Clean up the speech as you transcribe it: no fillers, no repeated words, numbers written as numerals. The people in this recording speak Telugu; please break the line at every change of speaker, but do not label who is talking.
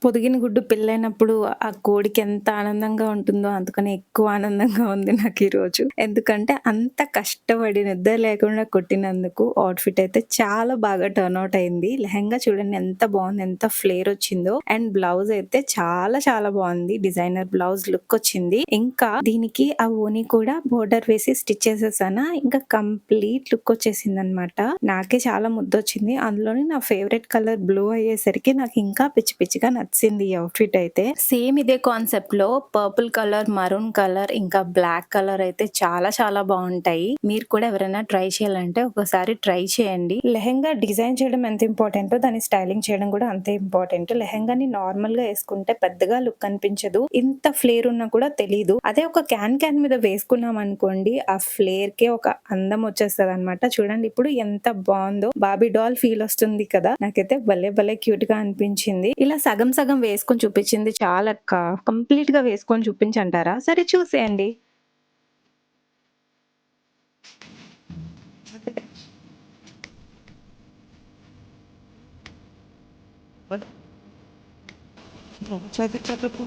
పొదిగిన గుడ్డు పెళ్ళైనప్పుడు ఆ కోడికి ఎంత ఆనందంగా ఉంటుందో అంతకన్నా ఎక్కువ ఆనందంగా ఉంది నాకీరోజు. ఎందుకంటే అంత కష్టపడి నిద్ర లేకుండా కుట్టినందుకు ఔట్‌ఫిట్ అయితే చాలా బాగా టర్న్ ఔట్ అయింది. లెహెంగా చూడండి ఎంత బావుంది. ఎంత ఫ్లేర్ వచ్చిందో. అండ్ బ్లౌజ్ అయితే చాలా చాలా బావుంది. డిజైనర్ బ్లౌజ్ లుక్ వచ్చింది. ఇంకా దీనికి ఆ ఓని కూడా బోర్డర్ వేసి స్టిచ్ చేసేసానా ఇంకా కంప్లీట్ లుక్ వచ్చేసిందనమాట. నాకే చాలా ముద్దొచ్చింది. అందులోని నా ఫేవరెట్ కలర్ బ్లూ అయ్యేసరికి నాకు ఇంకా పిచ్చి పిచ్చిగా నచ్చింది ఈ ఔట్‌ఫిట్ అయితే. సేమ్ ఇదే కాన్సెప్ట్‌లో పర్పుల్ కలర్, మరూన్ కలర్ ఇంకా బ్లాక్ కలర్ అయితే చాలా చాలా బావుంటాయి. మీరు కూడా ఎవరైనా ట్రై చేయాలంటే ఒకసారి ట్రై చేయండి. లెహెంగా డిజైన్ చేయడం ఎంత ఇంపార్టెంటో దాన్ని స్టైలింగ్ చేయడం కూడా అంతే ఇంపార్టెంట్. లెహెంగాని నార్మల్‌గా యేసుకుంటే పెద్దగా లుక్ అనిపించదు. ఇంత ఫ్లేర్ ఉన్నా కూడా తెలీదు. అదే ఒక క్యాన్ మీద వేసుకున్నామనుకోండి ఆ ఫ్లేర్‌కే ఒక అందం వచ్చేస్తదనమాట. చూడండి ఇప్పుడు ఎంత బావుందో. బార్బీ డాల్ ఫీల్ వస్తుంది కదా! నాకైతే భలే భలే క్యూట్‌గా అనిపించింది. ఇలా సగం సగం వేసుకొని చూపించింది చాలక్క. కంప్లీట్‌గా వేసుకొని చూపించంటారా? సరే చూసేయండి.
What? No, sabi po.